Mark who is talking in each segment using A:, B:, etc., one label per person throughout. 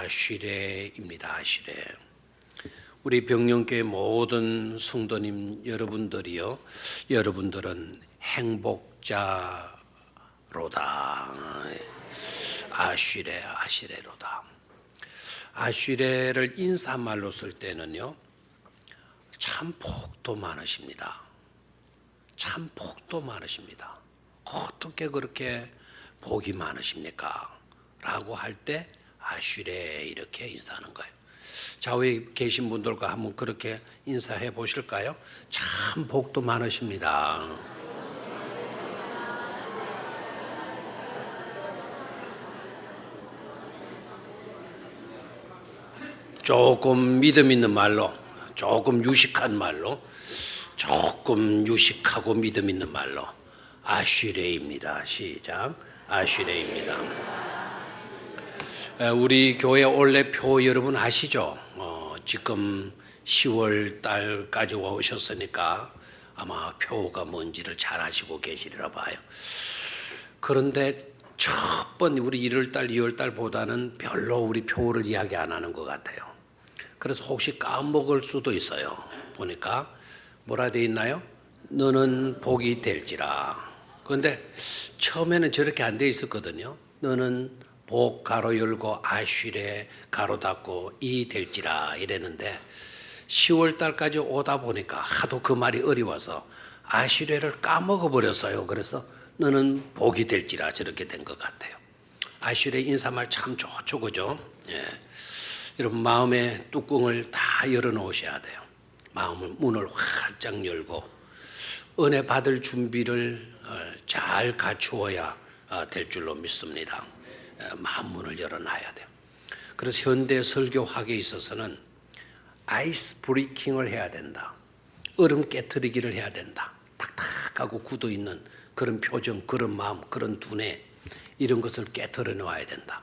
A: 아쉬레입니다. 아쉬레. 우리 병영교회 모든 성도님 여러분들이요, 여러분들은 행복자로다. 아쉬레로다. 아쉬레를 인사말로 쓸 때는요, 참 복도 많으십니다. 참 복도 많으십니다. 어떻게 그렇게 복이 많으십니까? 라고 할 때 아쉬레 이렇게 인사하는 거예요. 좌우에 계신 분들과 한번 그렇게 인사해 보실까요? 참 복도 많으십니다. 조금 믿음 있는 말로, 조금 유식한 말로, 조금 유식하고 믿음 있는 말로 아쉬레입니다. 시작. 아쉬레입니다. 우리 교회 올레표 여러분 아시죠? 지금 10월 달까지 오셨으니까 아마 표가 뭔지를 잘 아시고 계시리라 봐요. 그런데 첫 번 우리 1월 달, 2월 달보다는 별로 우리 표를 이야기 안 하는 것 같아요. 그래서 혹시 까먹을 수도 있어요. 보니까 뭐라 되어 있나요? 너는 복이 될지라. 그런데 처음에는 저렇게 안 돼 있었거든요. 너는 복 가로 열고 아쉬레 가로 닫고 이 될지라 이랬는데 10월 달까지 오다 보니까 하도 그 말이 어려워서 아쉬레를 까먹어 버렸어요. 그래서 너는 복이 될지라 저렇게 된 것 같아요. 아쉬레 인사말 참 좋죠, 그죠? 예. 여러분 마음의 뚜껑을 다 열어 놓으셔야 돼요. 마음을 문을 활짝 열고 은혜 받을 준비를 잘 갖추어야 될 줄로 믿습니다. 마음 문을 열어놔야 돼요. 그래서 현대 설교학에 있어서는 아이스 브레이킹을 해야 된다. 얼음 깨트리기를 해야 된다. 탁탁하고 굳어 있는 그런 표정, 그런 마음, 그런 두뇌 이런 것을 깨트려 놓아야 된다.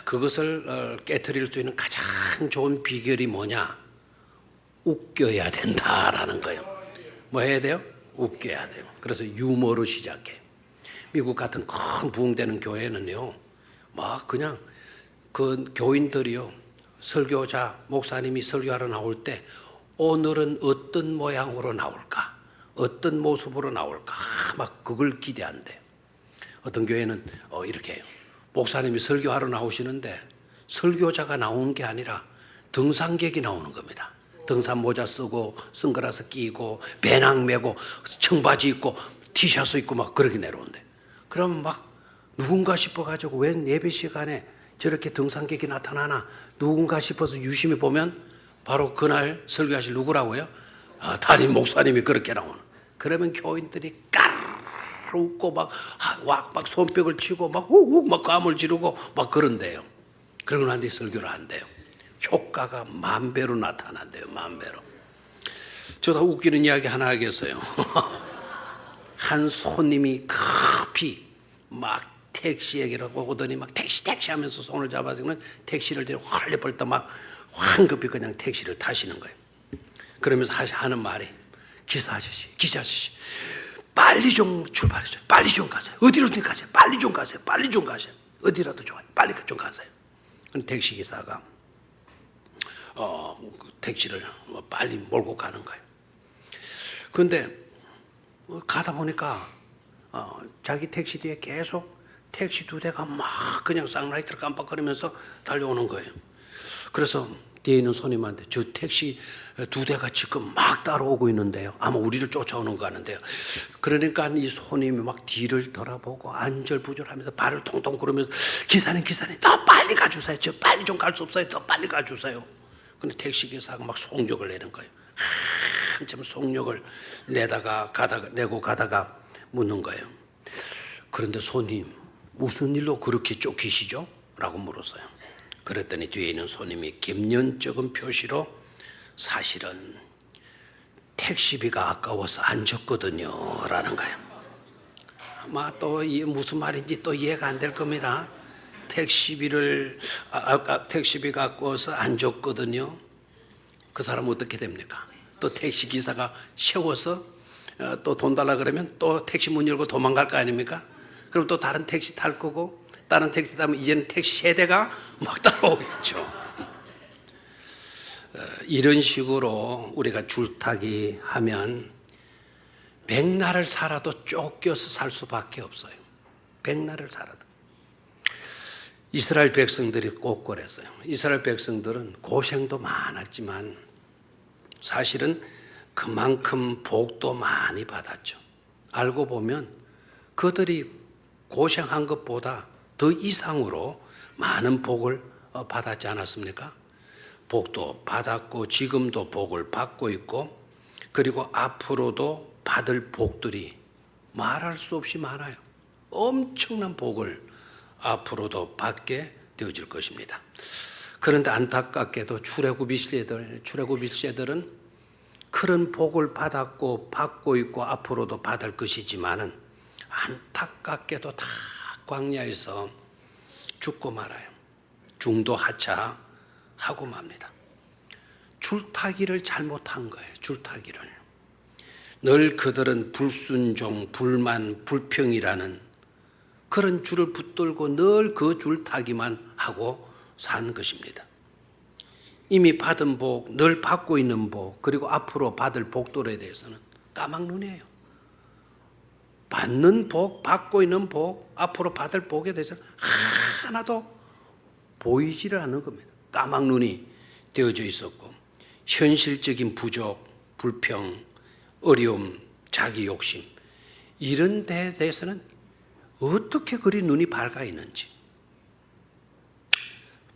A: 그것을 깨트릴 수 있는 가장 좋은 비결이 뭐냐? 웃겨야 된다라는 거예요. 뭐 해야 돼요? 웃겨야 돼요. 그래서 유머로 시작해. 미국 같은 큰 부흥되는 교회는요, 막 그냥 그 교인들이요, 설교자, 목사님이 설교하러 나올 때 오늘은 어떤 모양으로 나올까? 어떤 모습으로 나올까? 막 그걸 기대한대요. 어떤 교회는 이렇게 해요. 목사님이 설교하러 나오시는데 설교자가 나오는 게 아니라 등산객이 나오는 겁니다. 등산 모자 쓰고 선글라스 끼고 배낭 메고 청바지 입고 티셔츠 입고 막 그렇게 내려온대. 그러면 막 누군가 싶어가지고 웬 예배 시간에 저렇게 등산객이 나타나나 누군가 싶어서 유심히 보면 바로 그날 설교하실 누구라고요? 담임 목사님이 그렇게 나오는. 그러면 교인들이 까르르 웃고 막 손뼉을 치고 막 우욱 막 감을 지르고 막 그런대요. 그러고 난 뒤 설교를 한대요. 효과가 만배로 나타난대요. 만배로. 저도 웃기는 이야기 하나 하겠어요. 한 손님이 급히 막 택시 얘기를 오더니 막 택시 하면서 손을 잡아서 택시를 들고 헐레벌떡 막 황급히 그냥 택시를 타시는 거예요. 그러면서 하는 말이 기사 아저씨 빨리 좀 출발하세요. 빨리 좀 가세요. 어디로든 가세요. 빨리 좀 가세요. 빨리 좀 가세요. 어디라도 좋아요. 빨리 좀 가세요. 택시 기사가 택시를 빨리 몰고 가는 거예요. 그런데 가다 보니까 자기 택시 뒤에 계속 택시 두 대가 막 그냥 쌍라이트를 깜빡거리면서 달려오는 거예요. 그래서 뒤에 있는 손님한테 저 택시 두 대가 지금 막 따라오고 있는데요. 아마 우리를 쫓아오는 거 같은데요. 그러니까 이 손님이 막 뒤를 돌아보고 안절부절하면서 발을 통통 구르면서 기사님 더 빨리 가주세요. 저 빨리 좀 갈 수 없어요. 더 빨리 가주세요. 근데 택시 기사가 막 속력을 내는 거예요. 한참 속력을 내고 가다가 묻는 거예요. 그런데 손님 무슨 일로 그렇게 쫓기시죠? 라고 물었어요. 그랬더니 뒤에 있는 손님이 김연쩍은 표시로 사실은 택시비가 아까워서 안 줬거든요 라는 거예요. 아마 또 무슨 말인지 또 이해가 안 될 겁니다. 택시비가 아까워서 안 줬거든요. 그 사람은 어떻게 됩니까? 또 택시 기사가 세워서 또 돈 달라 그러면 또 택시 문 열고 도망갈 거 아닙니까? 그럼 또 다른 택시 탈 거고 다른 택시 타면 이제는 택시 세대가 막 따라오겠죠. 이런 식으로 우리가 줄타기 하면 백날을 살아도 쫓겨서 살 수밖에 없어요. 백날을 살아도. 이스라엘 백성들이 꼭 그랬어요. 이스라엘 백성들은 고생도 많았지만 사실은 그만큼 복도 많이 받았죠. 알고 보면 그들이 고생한 것보다 더 이상으로 많은 복을 받았지 않았습니까? 복도 받았고 지금도 복을 받고 있고 그리고 앞으로도 받을 복들이 말할 수 없이 많아요. 엄청난 복을 앞으로도 받게 되어질 것입니다. 그런데 안타깝게도 출애굽 세대들은 그런 복을 받았고 받고 있고 앞으로도 받을 것이지만은 안타깝게도 다 광야에서 죽고 말아요. 중도하차하고 맙니다. 줄타기를 잘못한 거예요. 줄타기를. 늘 그들은 불순종, 불만, 불평이라는 그런 줄을 붙들고 늘 그 줄타기만 하고 산 것입니다. 이미 받은 복, 늘 받고 있는 복, 그리고 앞으로 받을 복들에 대해서는 까막눈이에요. 받는 복, 받고 있는 복, 앞으로 받을 복에 대해서는 하나도 보이지를 않는 겁니다. 까막눈이 되어져 있었고 현실적인 부족, 불평, 어려움, 자기 욕심 이런 데에 대해서는 어떻게 그리 눈이 밝아 있는지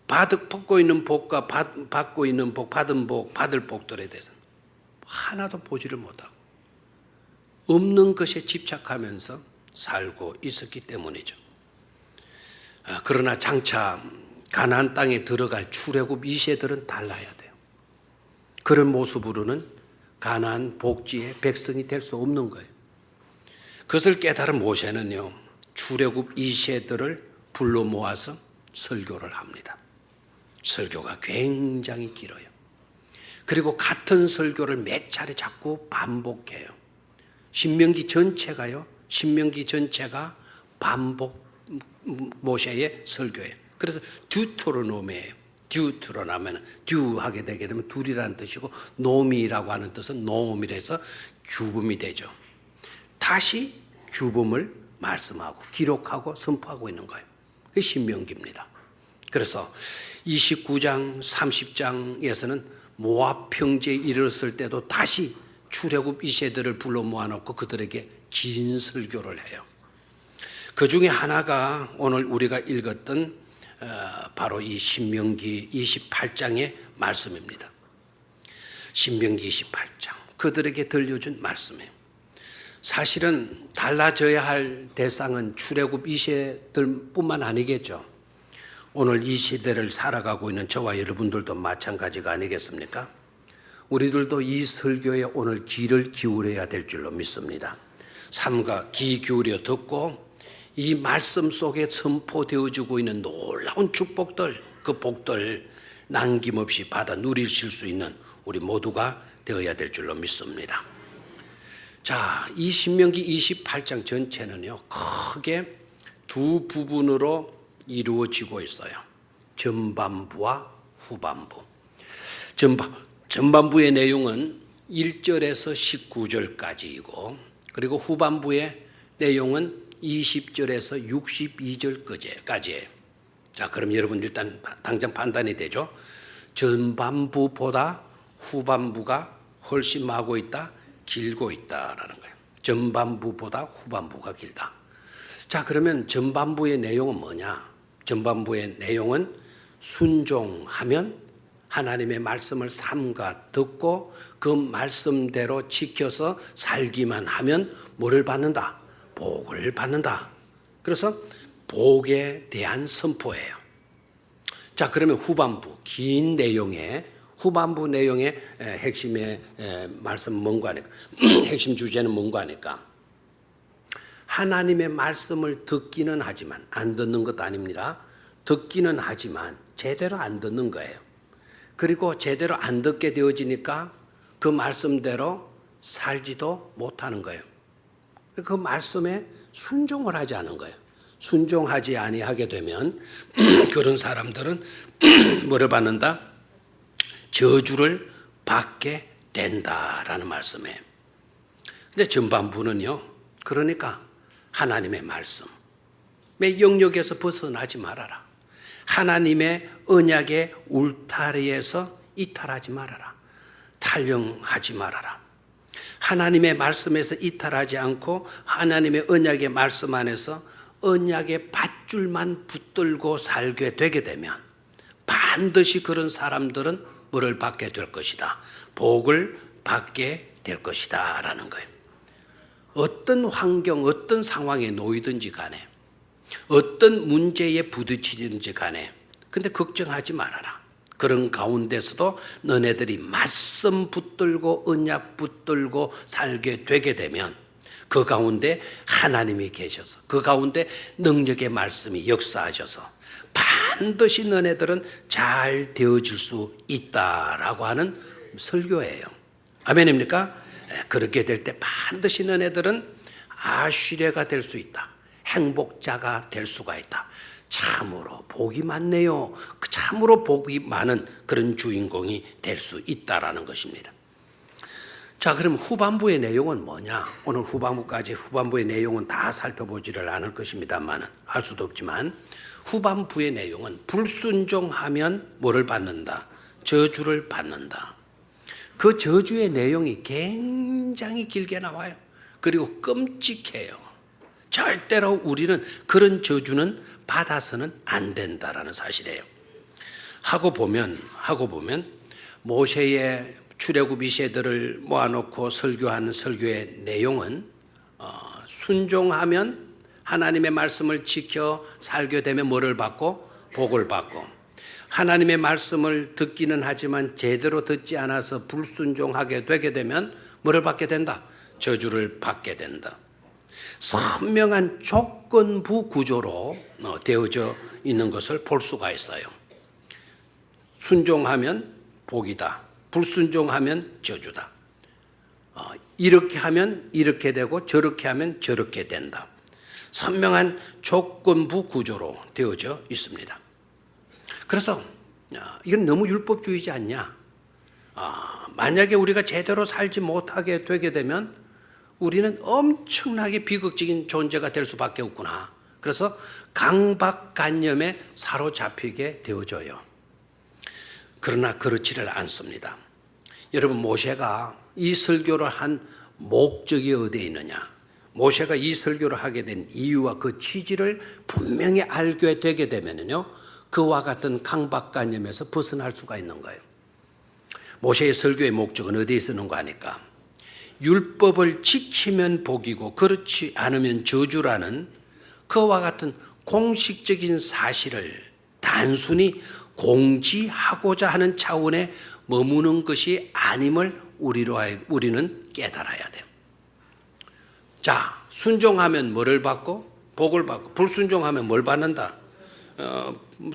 A: 받고 있는 복과 받고 있는 복, 받은 복, 받을 복들에 대해서는 하나도 보지를 못하고 없는 것에 집착하면서 살고 있었기 때문이죠. 그러나 장차 가나안 땅에 들어갈 출애굽 2세들은 달라야 돼요. 그런 모습으로는 가나안 복지의 백성이 될 수 없는 거예요. 그것을 깨달은 모세는요, 출애굽 2세들을 불러 모아서 설교를 합니다. 설교가 굉장히 길어요. 그리고 같은 설교를 몇 차례 자꾸 반복해요. 신명기 전체가 반복 모세의 설교예요. 그래서 듀토로노미예요. 듀토로노미는 듀하게 되게 되면 둘이라는 뜻이고 노미라고 하는 뜻은 노미라서 규범이 되죠. 다시 규범을 말씀하고 기록하고 선포하고 있는 거예요. 그게 신명기입니다. 그래서 29장 30장에서는 모압 평지에 이르렀을 때도 다시 출애굽 2세들을 불러 모아놓고 그들에게 긴 설교를 해요. 그 중에 하나가 오늘 우리가 읽었던 바로 이 신명기 28장의 말씀입니다. 신명기 28장 그들에게 들려준 말씀이에요. 사실은 달라져야 할 대상은 출애굽 2세들 뿐만 아니겠죠. 오늘 이 시대를 살아가고 있는 저와 여러분들도 마찬가지가 아니겠습니까? 우리들도 이 설교에 오늘 귀를 기울여야 될 줄로 믿습니다. 삼가 귀 기울여 듣고 이 말씀 속에 선포되어지고 있는 놀라운 축복들, 그 복들 남김없이 받아 누리실 수 있는 우리 모두가 되어야 될 줄로 믿습니다. 자, 이 신명기 28장 전체는요, 크게 두 부분으로 이루어지고 있어요. 전반부와 후반부. 전반부의 내용은 1절에서 19절까지이고 그리고 후반부의 내용은 20절에서 62절까지예요. 자, 그럼 여러분 일단 당장 판단이 되죠. 전반부보다 후반부가 훨씬 마고 있다, 길고 있다라는 거예요. 전반부보다 후반부가 길다. 자, 그러면 전반부의 내용은 뭐냐? 전반부의 내용은 순종하면 하나님의 말씀을 삼가 듣고 그 말씀대로 지켜서 살기만 하면 뭐를 받는다? 복을 받는다. 그래서 복에 대한 선포예요. 자, 그러면 후반부 긴 내용의 후반부 내용의 핵심의 말씀 뭔가 하니까 핵심 주제는 뭔가 하니까 하나님의 말씀을 듣기는 하지만 안 듣는 것도 아닙니다. 듣기는 하지만 제대로 안 듣는 거예요. 그리고 제대로 안 듣게 되어지니까 그 말씀대로 살지도 못하는 거예요. 그 말씀에 순종을 하지 않은 거예요. 순종하지 아니하게 되면 그런 사람들은 뭐를 받는다? 저주를 받게 된다라는 말씀이에요. 근데 전반부는요, 그러니까 하나님의 말씀의 영역에서 벗어나지 말아라. 하나님의 언약의 울타리에서 이탈하지 말아라. 탈영하지 말아라. 하나님의 말씀에서 이탈하지 않고 하나님의 언약의 말씀 안에서 언약의 밧줄만 붙들고 살게 되게 되면 반드시 그런 사람들은 뭐를 받게 될 것이다. 복을 받게 될 것이다 라는 거예요. 어떤 환경, 어떤 상황에 놓이든지 간에, 어떤 문제에 부딪히든지 간에, 근데 걱정하지 말아라. 그런 가운데서도 너네들이 말씀 붙들고 언약 붙들고 살게 되게 되면 그 가운데 하나님이 계셔서, 그 가운데 능력의 말씀이 역사하셔서 반드시 너네들은 잘 되어질 수 있다라고 하는 설교예요. 아멘입니까? 그렇게 될 때 반드시 너네들은 아쉬레가 될 수 있다. 행복자가 될 수가 있다. 참으로 복이 많네요. 참으로 복이 많은 그런 주인공이 될 수 있다라는 것입니다. 자, 그럼 후반부의 내용은 뭐냐? 오늘 후반부의 내용은 다 살펴보지를 않을 것입니다만, 할 수도 없지만, 후반부의 내용은 불순종하면 뭐를 받는다? 저주를 받는다. 그 저주의 내용이 굉장히 길게 나와요. 그리고 끔찍해요. 절대로 우리는 그런 저주는 받아서는 안 된다라는 사실이에요. 하고 보면 모세의 출애굽 이세들을 모아놓고 설교하는 설교의 내용은 순종하면 하나님의 말씀을 지켜 살게 되면 뭐를 받고? 복을 받고, 하나님의 말씀을 듣기는 하지만 제대로 듣지 않아서 불순종하게 되게 되면 뭐를 받게 된다? 저주를 받게 된다. 선명한 조건부 구조로 되어져 있는 것을 볼 수가 있어요. 순종하면 복이다. 불순종하면 저주다. 이렇게 하면 이렇게 되고 저렇게 하면 저렇게 된다. 선명한 조건부 구조로 되어져 있습니다. 그래서 이건 너무 율법주의지 않냐? 만약에 우리가 제대로 살지 못하게 되게 되면 우리는 엄청나게 비극적인 존재가 될 수밖에 없구나. 그래서 강박관념에 사로잡히게 되어져요. 그러나 그렇지를 않습니다. 여러분, 모세가 이 설교를 한 목적이 어디에 있느냐? 모세가 이 설교를 하게 된 이유와 그 취지를 분명히 알게 되게 되면요, 그와 같은 강박관념에서 벗어날 수가 있는 거예요. 모세의 설교의 목적은 어디에 있었는가 하니까, 율법을 지키면 복이고 그렇지 않으면 저주라는 그와 같은 공식적인 사실을 단순히 공지하고자 하는 차원에 머무는 것이 아님을 우리는 깨달아야 돼요. 자, 순종하면 뭐를 받고? 복을 받고, 불순종하면 뭘 받는다?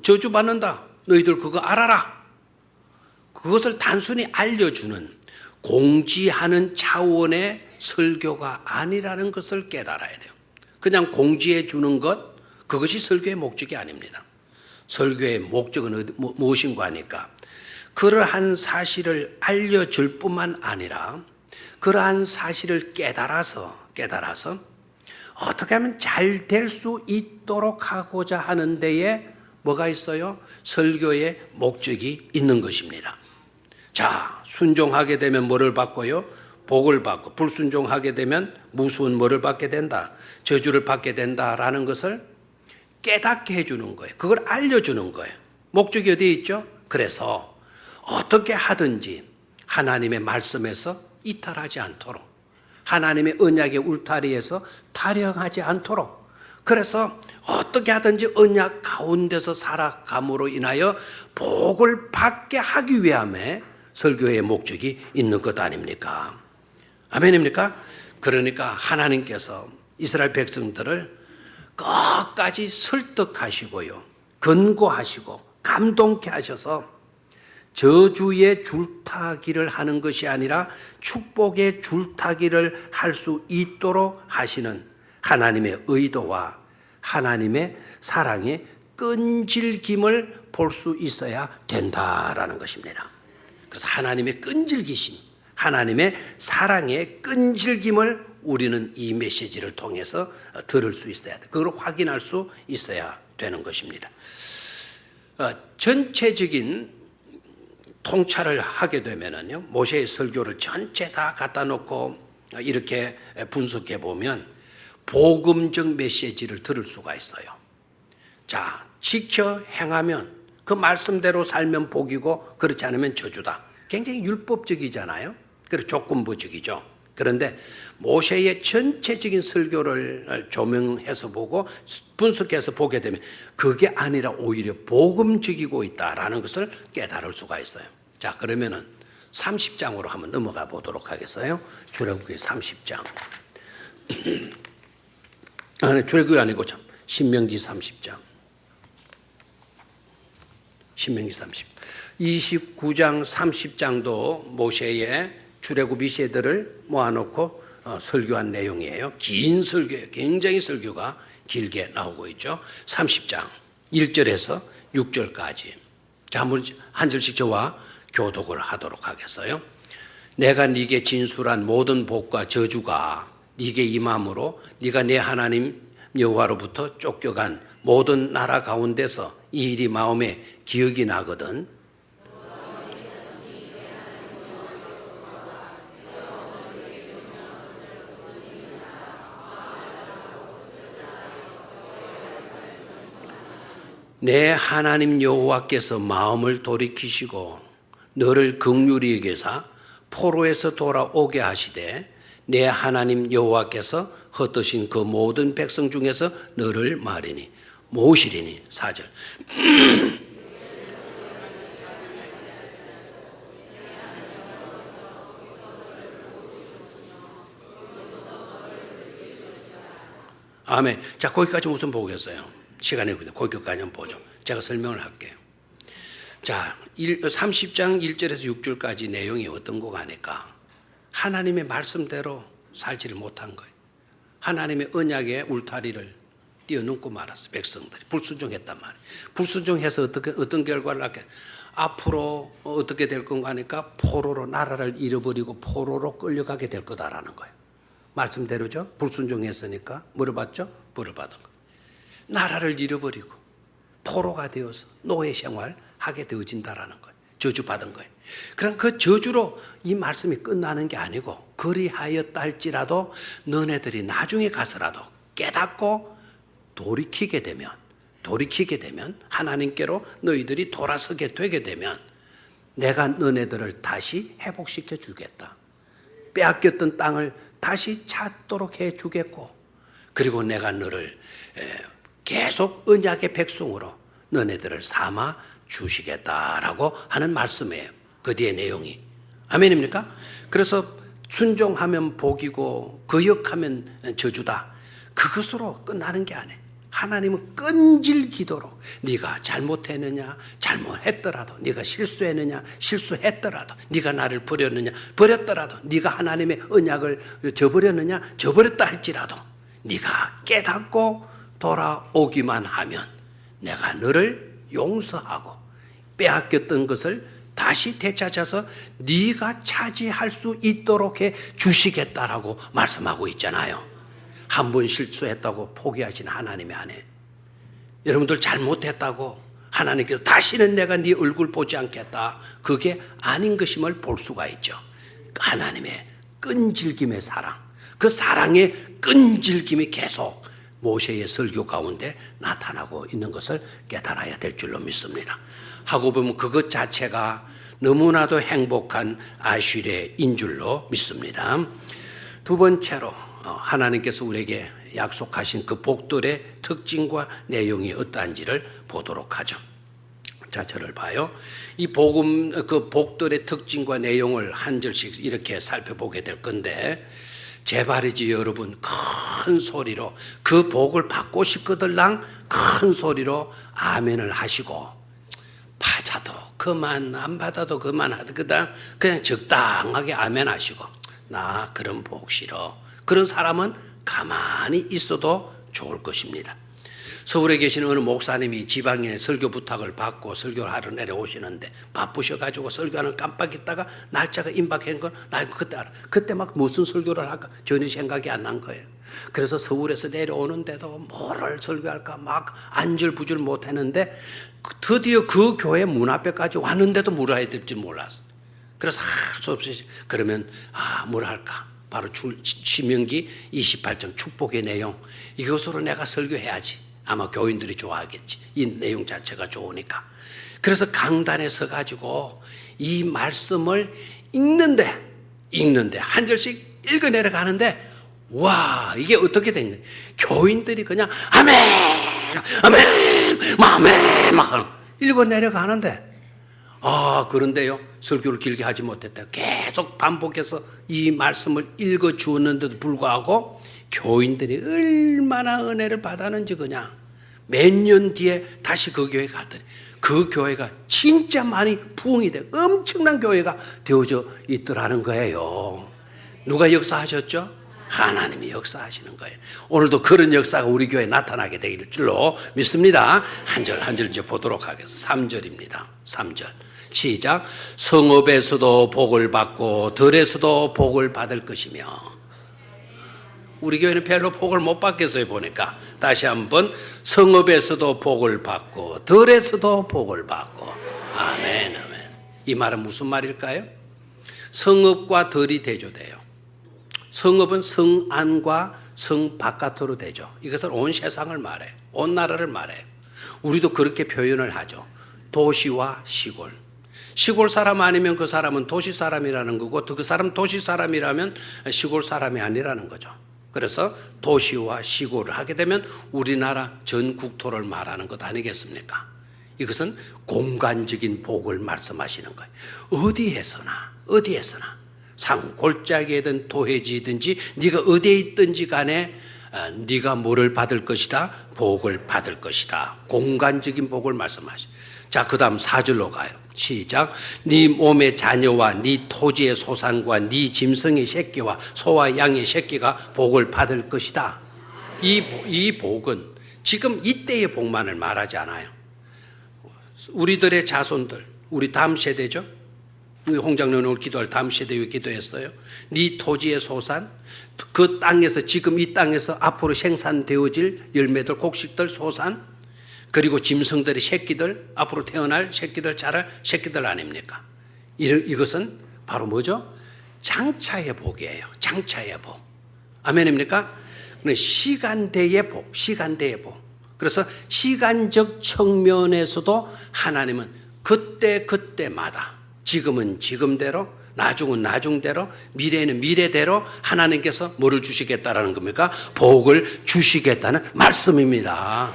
A: 저주 받는다. 너희들 그거 알아라. 그것을 단순히 알려주는, 공지하는 차원의 설교가 아니라는 것을 깨달아야 돼요. 그냥 공지해 주는 것, 그것이 설교의 목적이 아닙니다. 설교의 목적은 무엇인가 하니까, 그러한 사실을 알려줄 뿐만 아니라 그러한 사실을 깨달아서 어떻게 하면 잘 될 수 있도록 하고자 하는 데에 뭐가 있어요? 설교의 목적이 있는 것입니다. 자, 순종하게 되면 뭐를 받고요? 복을 받고, 불순종하게 되면 무서운 뭐를 받게 된다? 저주를 받게 된다라는 것을 깨닫게 해주는 거예요. 그걸 알려주는 거예요. 목적이 어디에 있죠? 그래서 어떻게 하든지 하나님의 말씀에서 이탈하지 않도록, 하나님의 언약의 울타리에서 탈영하지 않도록, 그래서 어떻게 하든지 언약 가운데서 살아감으로 인하여 복을 받게 하기 위함에 설교의 목적이 있는 것 아닙니까? 아멘입니까? 그러니까 하나님께서 이스라엘 백성들을 끝까지 설득하시고요, 권고하시고 감동케 하셔서 저주의 줄타기를 하는 것이 아니라 축복의 줄타기를 할 수 있도록 하시는 하나님의 의도와 하나님의 사랑의 끈질김을 볼 수 있어야 된다라는 것입니다. 그래서 하나님의 끈질기심, 하나님의 사랑의 끈질김을 우리는 이 메시지를 통해서 들을 수 있어야 돼. 그걸 확인할 수 있어야 되는 것입니다. 전체적인 통찰을 하게 되면은요, 모세의 설교를 전체 다 갖다 놓고 이렇게 분석해 보면 복음적 메시지를 들을 수가 있어요. 자, 지켜 행하면 그 말씀대로 살면 복이고 그렇지 않으면 저주다. 굉장히 율법적이잖아요. 그리고 조건부적이죠. 그런데 모세의 전체적인 설교를 조명해서 보고 분석해서 보게 되면 그게 아니라 오히려 복음적이고 있다라는 것을 깨달을 수가 있어요. 자, 그러면은 30장으로 한번 넘어가 보도록 하겠어요. 출애굽기 30장. 아니, 출애굽이 아니고 참 신명기 30장. 신명기 30. 29장 30장도 모세의 출애굽 이세들을 모아놓고 설교한 내용이에요. 긴 설교예요. 굉장히 설교가 길게 나오고 있죠. 30장 1절에서 6절까지. 자, 한번 한 절씩 저와 교독을 하도록 하겠어요. 내가 네게 진술한 모든 복과 저주가 네게 임함으로 네가 내 하나님 여호와로부터 쫓겨간 모든 나라 가운데서 이 일이 마음에 기억이 나거든. 내 하나님 여호와께서 마음을 돌이키시고 너를 긍휼히 여기사 포로에서 돌아오게 하시되 내 하나님 여호와께서 흩으신 그 모든 백성 중에서 너를 말이니 모으시리니. 4절. 아멘. 자, 거기까지 우선 보겠어요. 시간이 없는데 거기까지 한번 보죠. 제가 설명을 할게요. 자, 30장 1절에서 6절까지 내용이 어떤 거가 하니까 하나님의 말씀대로 살지를 못한 거예요. 하나님의 언약의 울타리를 뛰어넘고 말았어요. 백성들이 불순종했단 말이에요. 불순종해서 어떤 결과를 낳게, 앞으로 어떻게 될 건가 하니까 포로로 나라를 잃어버리고 포로로 끌려가게 될 거다라는 거예요. 말씀대로죠. 불순종했으니까 뭐를 받죠? 벌을 받은 거예요. 나라를 잃어버리고 포로가 되어서 노예 생활하게 되어진다라는 거예요. 저주받은 거예요. 그럼 그 저주로 이 말씀이 끝나는 게 아니고 그리하였다 할지라도 너네들이 나중에 가서라도 깨닫고 돌이키게 되면 하나님께로 너희들이 돌아서게 되게 되면 내가 너네들을 다시 회복시켜 주겠다. 빼앗겼던 땅을 다시 찾도록 해 주겠고, 그리고 내가 너를 계속 언약의 백성으로 너네들을 삼아 주시겠다라고 하는 말씀이에요. 그 뒤에 내용이. 아멘입니까? 그래서 순종하면 복이고 거역하면 저주다. 그것으로 끝나는 게 아니에요. 하나님은 끈질기도록 네가 잘못했느냐, 잘못했더라도, 네가 실수했느냐, 실수했더라도, 네가 나를 버렸느냐, 버렸더라도, 네가 하나님의 언약을 저버렸느냐, 저버렸다 할지라도 네가 깨닫고 돌아오기만 하면 내가 너를 용서하고 빼앗겼던 것을 다시 되찾아서 네가 차지할 수 있도록 해 주시겠다라고 말씀하고 있잖아요. 한 번 실수했다고 포기하신 하나님이 아니에요. 여러분들 잘못했다고 하나님께서 다시는 내가 네 얼굴 보지 않겠다, 그게 아닌 것임을 볼 수가 있죠. 하나님의 끈질김의 사랑, 그 사랑의 끈질김이 계속 모세의 설교 가운데 나타나고 있는 것을 깨달아야 될 줄로 믿습니다. 하고 보면 그것 자체가 너무나도 행복한 아슈레인 줄로 믿습니다. 두 번째로 하나님께서 우리에게 약속하신 그 복들의 특징과 내용이 어떠한지를 보도록 하죠. 자, 저를 봐요. 이 복음, 그 복들의 특징과 내용을 한 절씩 이렇게 살펴보게 될 건데, 제발이지 여러분, 큰 소리로 그 복을 받고 싶거들랑 큰 소리로 아멘을 하시고, 받아도 그만, 안 받아도 그만하거든 그냥 적당하게 아멘 하시고, 나 그런 복 싫어, 그런 사람은 가만히 있어도 좋을 것입니다. 서울에 계시는 어느 목사님이 지방에 설교 부탁을 받고 설교를 하러 내려오시는데 바쁘셔가지고 설교하는 깜빡 있다가 날짜가 임박한 걸 나 그때 알아. 그때 막 무슨 설교를 할까 전혀 생각이 안 난 거예요. 그래서 서울에서 내려오는데도 뭐를 설교할까 막 안절부절 못했는데 드디어 그 교회 문 앞에까지 왔는데도 물어야 될지 몰랐어. 그래서 할 수 없이 그러면 뭘 할까? 바로 신명기 28장 축복의 내용, 이것으로 내가 설교해야지. 아마 교인들이 좋아하겠지. 이 내용 자체가 좋으니까. 그래서 강단에 서가지고 이 말씀을 읽는데 한 절씩 읽어 내려가는데 와, 이게 어떻게 된 거예요? 교인들이 그냥 아멘 아멘 아멘 막 읽어 내려가는데 그런데요, 설교를 길게 하지 못했다. 계속 반복해서 이 말씀을 읽어 주었는데도 불구하고 교인들이 얼마나 은혜를 받았는지 그냥 몇 년 뒤에 다시 그 교회 갔더니 그 교회가 진짜 많이 부흥이 돼 엄청난 교회가 되어져 있더라는 거예요. 누가 역사하셨죠? 하나님이 역사하시는 거예요. 오늘도 그런 역사가 우리 교회에 나타나게 되길 줄로 믿습니다. 한 절 한 절 이제 보도록 하겠습니다. 3절입니다. 3절 시작. 성읍에서도 복을 받고 들에서도 복을 받을 것이며. 우리 교회는 별로 복을 못 받겠어요 보니까. 다시 한번 성읍에서도 복을 받고 들에서도 복을 받고. 아멘 아멘. 이 말은 무슨 말일까요? 성읍과 들이 대조돼요. 성읍은 성 안과 성 바깥으로 되죠. 이것은 온 세상을 말해, 온 나라를 말해. 우리도 그렇게 표현을 하죠. 도시와 시골. 시골 사람 아니면 그 사람은 도시 사람이라는 거고, 그 사람 도시 사람이라면 시골 사람이 아니라는 거죠. 그래서 도시와 시골을 하게 되면 우리나라 전 국토를 말하는 것 아니겠습니까? 이것은 공간적인 복을 말씀하시는 거예요. 어디에서나 산골짜기에든 도해지든지 네가 어디에 있든지 간에 네가 뭐를 받을 것이다? 복을 받을 것이다. 공간적인 복을 말씀하시죠. 자, 그 다음 4절로 가요. 시작. 네 몸의 자녀와 네 토지의 소산과 네 짐승의 새끼와 소와 양의 새끼가 복을 받을 것이다. 이 복은 지금 이때의 복만을 말하지 않아요. 우리들의 자손들, 우리 다음 세대죠. 우리 홍장로는 오늘 기도할 다음 세대에 기도했어요. 네 토지의 소산, 그 땅에서 지금 이 땅에서 앞으로 생산되어질 열매들, 곡식들, 소산, 그리고 짐승들의 새끼들, 앞으로 태어날 새끼들, 자랄 새끼들 아닙니까? 이것은 바로 뭐죠? 장차의 복이에요. 장차의 복. 아멘입니까? 시간대의 복, 시간대의 복. 그래서 시간적 측면에서도 하나님은 그때마다, 지금은 지금대로, 나중은 나중대로, 미래는 미래대로 하나님께서 뭐를 주시겠다라는 겁니까? 복을 주시겠다는 말씀입니다.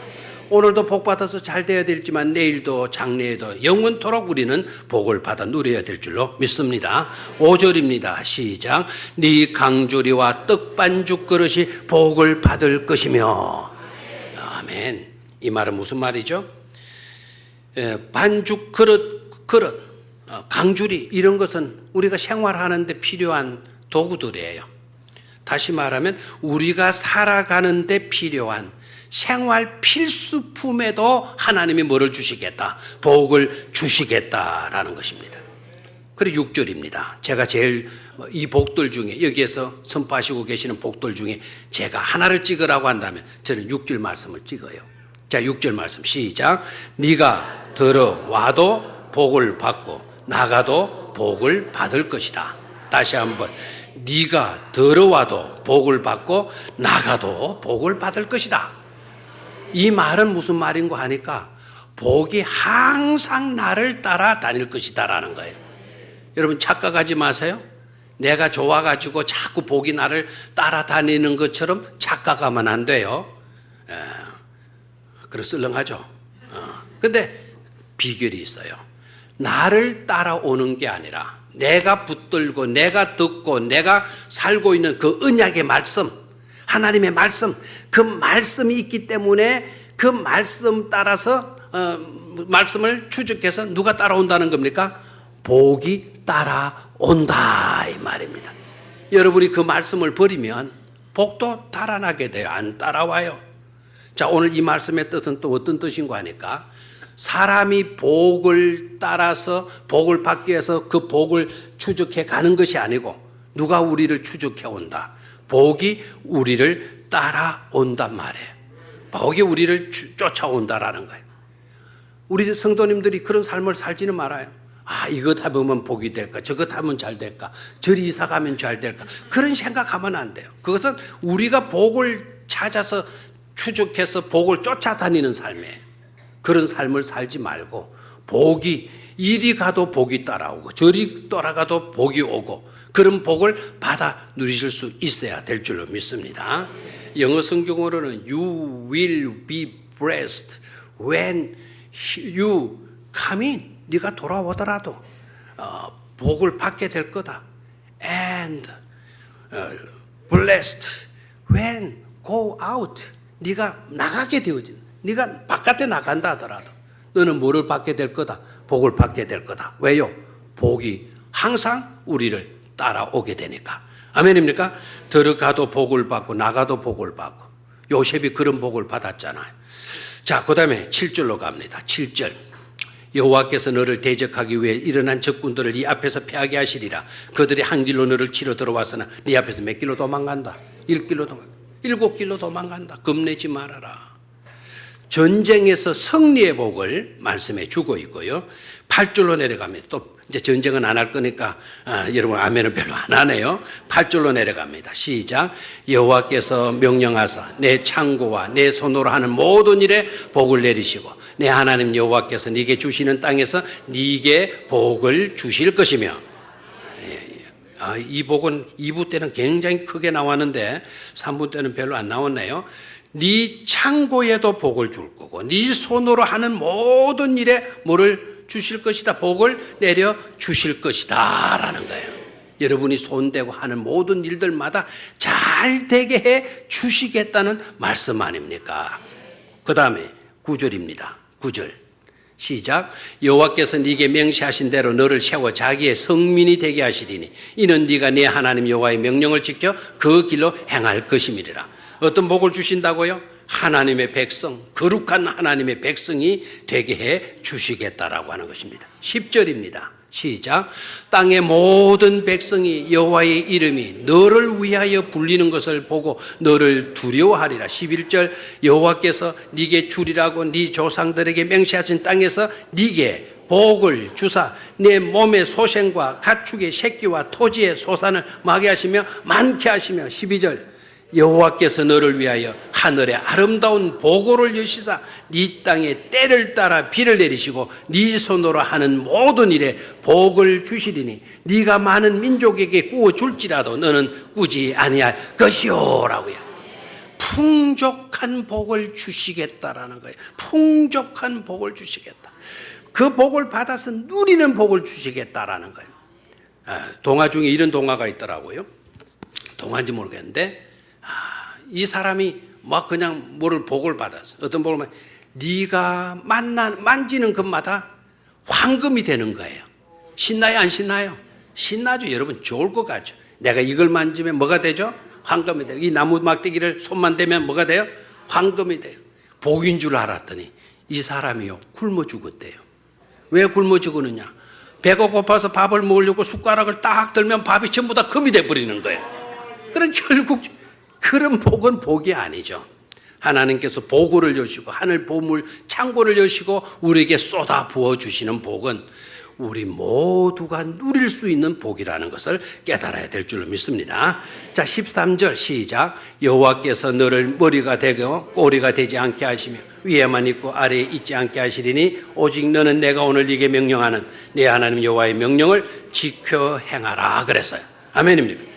A: 오늘도 복 받아서 잘 되어야 되지만 내일도 장래에도 영원토록 우리는 복을 받아 누려야 될 줄로 믿습니다. 5절입니다. 시작. 네 강주리와 떡반죽 그릇이 복을 받을 것이며. 아멘. 이 말은 무슨 말이죠? 반죽 그릇, 강주리 이런 것은 우리가 생활하는 데 필요한 도구들이에요. 다시 말하면 우리가 살아가는 데 필요한 생활 필수품에도 하나님이 뭐를 주시겠다? 복을 주시겠다라는 것입니다. 그리고 6절입니다. 제가 제일 이 복들 중에, 여기에서 선포하시고 계시는 복들 중에 제가 하나를 찍으라고 한다면 저는 6절 말씀을 찍어요. 자, 6절 말씀 시작. 네가 들어와도 복을 받고 나가도 복을 받을 것이다. 다시 한번. 네가 들어와도 복을 받고 나가도 복을 받을 것이다. 이 말은 무슨 말인고 하니까 복이 항상 나를 따라 다닐 것이다 라는 거예요. 여러분 착각하지 마세요. 내가 좋아가지고 자꾸 복이 나를 따라다니는 것처럼 착각하면 안 돼요. 그래서 썰렁하죠. 근데 비결이 있어요. 나를 따라오는 게 아니라 내가 붙들고 내가 듣고 내가 살고 있는 그 언약의 말씀, 하나님의 말씀, 그 말씀이 있기 때문에 그 말씀 따라서 말씀을 추적해서 누가 따라온다는 겁니까? 복이 따라온다 이 말입니다. 여러분이 그 말씀을 버리면 복도 달아나게 돼요. 안 따라와요. 자, 오늘 이 말씀의 뜻은 또 어떤 뜻인가 하니까 사람이 복을 따라서 복을 받기 위해서 그 복을 추적해 가는 것이 아니고 누가 우리를 추적해 온다. 복이 우리를 따라온단 말이에요. 복이 우리를 쫓아온다라는 거예요. 우리 성도님들이 그런 삶을 살지는 말아요. 아, 이것 하면 복이 될까? 저것 하면 잘 될까? 저리 이사 가면 잘 될까? 그런 생각하면 안 돼요. 그것은 우리가 복을 찾아서 추적해서 복을 쫓아다니는 삶이에요. 그런 삶을 살지 말고 복이 이리 가도 복이 따라오고 저리 돌아가도 복이 오고 그런 복을 받아 누리실 수 있어야 될 줄로 믿습니다. 영어 성경으로는 You will be blessed when you come in. 네가 돌아오더라도 복을 받게 될 거다. And blessed when go out. 네가 나가게 되어진. 네가 바깥에 나간다 하더라도 너는 뭐를 받게 될 거다? 복을 받게 될 거다. 왜요? 복이 항상 우리를 따라오게 되니까. 아멘입니까? 들어가도 복을 받고 나가도 복을 받고 요셉이 그런 복을 받았잖아요. 자, 그 다음에 7절로 갑니다. 7절. 여호와께서 너를 대적하기 위해 일어난 적군들을 네 앞에서 패하게 하시리라. 그들이 한 길로 너를 치러 들어와서는 네 앞에서 몇 길로 도망간다? 1길로 도망간다. 7길로 도망간다. 겁내지 말아라. 전쟁에서 승리의 복을 말씀해 주고 있고요. 8절로 내려갑니다. 또 이제 전쟁은 안 할 거니까 여러분 아멘은 별로 안 하네요. 8절로 내려갑니다. 시작. 여호와께서 명령하사 내 창고와 내 손으로 하는 모든 일에 복을 내리시고 내 하나님 여호와께서 네게 주시는 땅에서 네게 복을 주실 것이며. 이 복은 2부 때는 굉장히 크게 나왔는데 3부 때는 별로 안 나왔네요. 네 창고에도 복을 줄 거고 네 손으로 하는 모든 일에 뭐를 주실 것이다. 복을 내려 주실 것이다 라는 거예요. 여러분이 손대고 하는 모든 일들마다 잘 되게 해 주시겠다는 말씀 아닙니까? 그 다음에 9절입니다. 9절 시작. 여호와께서 네게 명시하신 대로 너를 세워 자기의 성민이 되게 하시리니 이는 네가 네 하나님 여호와의 명령을 지켜 그 길로 행할 것임이리라. 어떤 복을 주신다고요? 하나님의 백성, 거룩한 하나님의 백성이 되게 해 주시겠다라고 하는 것입니다. 10절입니다. 시작. 땅의 모든 백성이 여호와의 이름이 너를 위하여 불리는 것을 보고 너를 두려워하리라. 11절. 여호와께서 네게 주리라고 네 조상들에게 맹세하신 땅에서 네게 복을 주사 내 몸의 소생과 가축의 새끼와 토지의 소산을 마게 하시며 많게 하시며. 12절. 여호와께서 너를 위하여 하늘에 아름다운 보고를 여시사 네 땅에 때를 따라 비를 내리시고 네 손으로 하는 모든 일에 복을 주시리니 네가 많은 민족에게 구워 줄지라도 너는 꾸지 아니할 것이오라고요. 풍족한 복을 주시겠다라는 거예요. 풍족한 복을 주시겠다. 그 복을 받아서 누리는 복을 주시겠다라는 거예요. 동화 중에 이런 동화가 있더라고요. 동화인지 모르겠는데 이 사람이 막 그냥 뭐를 복을 받았어. 어떤 복을 받았어. 네가 만지는 것마다 황금이 되는 거예요. 신나요 안 신나요? 신나죠. 여러분 좋을 것 같죠. 내가 이걸 만지면 뭐가 되죠? 황금이 돼요. 이 나무 막대기를 손만 대면 뭐가 돼요? 황금이 돼요. 복인 줄 알았더니 이 사람이요 굶어 죽었대요. 왜 굶어 죽었느냐? 배가 고파서 밥을 먹으려고 숟가락을 딱 들면 밥이 전부 다 금이 돼버리는 거예요. 그럼 결국 그런 복은 복이 아니죠. 하나님께서 보고를 여시고 하늘 보물 창고를 여시고 우리에게 쏟아 부어주시는 복은 우리 모두가 누릴 수 있는 복이라는 것을 깨달아야 될 줄로 믿습니다. 자, 13절 시작. 여호와께서 너를 머리가 되고 꼬리가 되지 않게 하시며 위에만 있고 아래에 있지 않게 하시리니 오직 너는 내가 오늘 네게 명령하는 네 하나님 여호와의 명령을 지켜 행하라 그랬어요. 아멘입니까?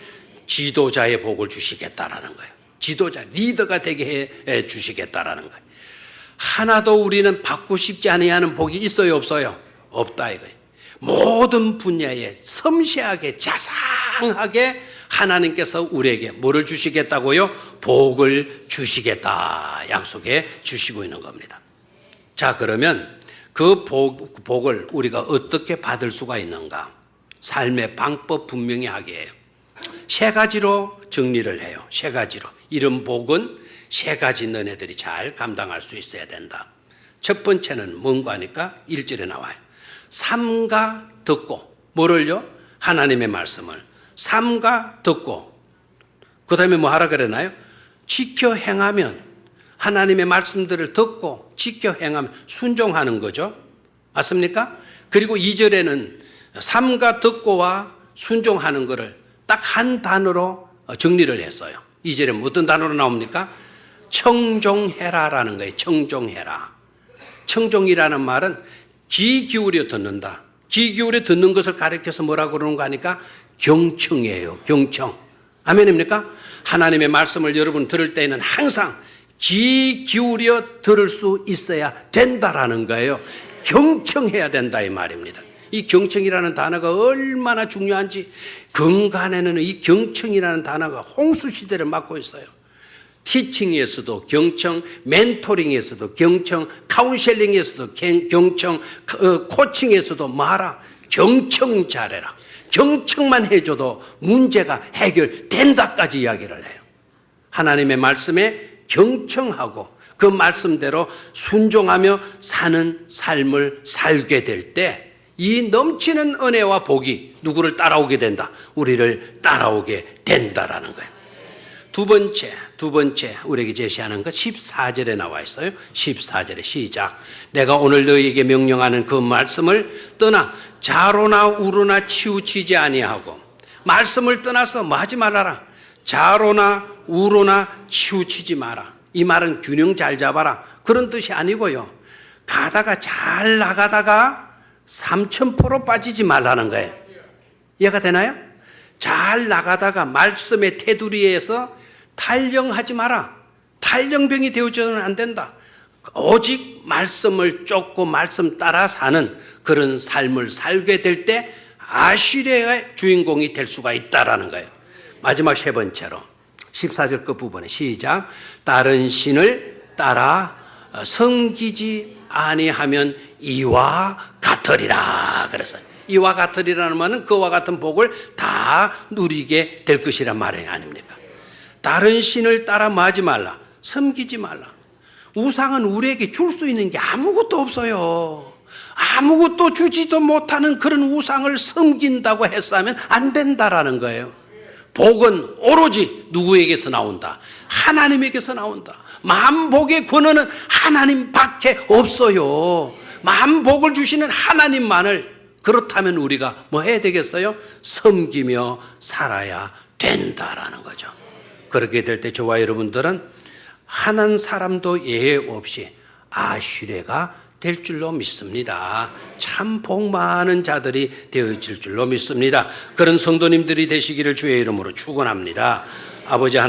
A: 지도자의 복을 주시겠다라는 거예요. 지도자, 리더가 되게 해 주시겠다라는 거예요. 하나도 우리는 받고 싶지 아니하는 복이 있어요, 없어요? 없다 이거예요. 모든 분야에 섬세하게 자상하게 하나님께서 우리에게 뭐를 주시겠다고요? 복을 주시겠다 약속해 주시고 있는 겁니다. 자, 그러면 그 복을 우리가 어떻게 받을 수가 있는가? 삶의 방법 분명히 하게 해요. 세 가지로 정리를 해요. 세 가지로. 이런 복은 세 가지 너네들이 잘 감당할 수 있어야 된다. 첫 번째는 뭔가 하니까 1절에 나와요. 삼가 듣고, 뭐를요? 하나님의 말씀을 삼가 듣고, 그 다음에 뭐 하라 그러나요? 지켜 행하면, 하나님의 말씀들을 듣고 지켜 행하면 순종하는 거죠. 맞습니까? 그리고 2절에는 삼가 듣고와 순종하는 것을 딱 한 단어로 정리를 했어요. 2절에 어떤 단어로 나옵니까? 청종해라라는 거예요. 청종해라. 청종이라는 말은 귀 기울여 듣는다. 귀 기울여 듣는 것을 가리켜서 뭐라고 그러는 거 아니까? 경청이에요. 경청. 아멘입니까? 하나님의 말씀을 여러분 들을 때에는 항상 귀 기울여 들을 수 있어야 된다라는 거예요. 경청해야 된다 이 말입니다. 이 경청이라는 단어가 얼마나 중요한지, 건간에는 이 경청이라는 단어가 홍수 시대를 맞고 있어요. 티칭에서도 경청, 멘토링에서도 경청, 카운셀링에서도 경청, 코칭에서도 말아. 경청 잘해라. 경청만 해줘도 문제가 해결된다까지 이야기를 해요. 하나님의 말씀에 경청하고 그 말씀대로 순종하며 사는 삶을 살게 될 때 이 넘치는 은혜와 복이 누구를 따라오게 된다? 우리를 따라오게 된다라는 거예요. 두 번째 우리에게 제시하는 것 14절에 나와 있어요. 14절에 시작. 내가 오늘 너희에게 명령하는 그 말씀을 떠나 자로나 우로나 치우치지 아니하고, 말씀을 떠나서 뭐 하지 말아라? 자로나 우로나 치우치지 마라. 이 말은 균형 잘 잡아라 그런 뜻이 아니고요. 가다가 잘 나가다가 3000% 빠지지 말라는 거예요. 이해가 되나요? 잘 나가다가 말씀의 테두리에서 탈영하지 마라. 탈영병이 되어서는 안 된다. 오직 말씀을 쫓고 말씀 따라 사는 그런 삶을 살게 될 때 아시리아의 주인공이 될 수가 있다라는 거예요. 마지막 세 번째로 14절 끝부분에 시작. 다른 신을 따라 섬기지 아니하면 이와 같으리라. 그래서 이와 같으리라는 말은 그와 같은 복을 다 누리게 될 것이란 말이 아닙니까? 다른 신을 따라 하지 말라. 섬기지 말라. 우상은 우리에게 줄 수 있는 게 아무것도 없어요. 아무것도 주지도 못하는 그런 우상을 섬긴다고 했으면 안 된다라는 거예요. 복은 오로지 누구에게서 나온다? 하나님에게서 나온다. 만복의 권한은 하나님밖에 없어요. 만복을 주시는 하나님만을, 그렇다면 우리가 뭐 해야 되겠어요? 섬기며 살아야 된다라는 거죠. 그렇게 될 때 저와 여러분들은 한 사람도 예외 없이 아슈레가 될 줄로 믿습니다. 참 복 많은 자들이 되어질 줄로 믿습니다. 그런 성도님들이 되시기를 주의 이름으로 축원합니다. 아버지 하나님,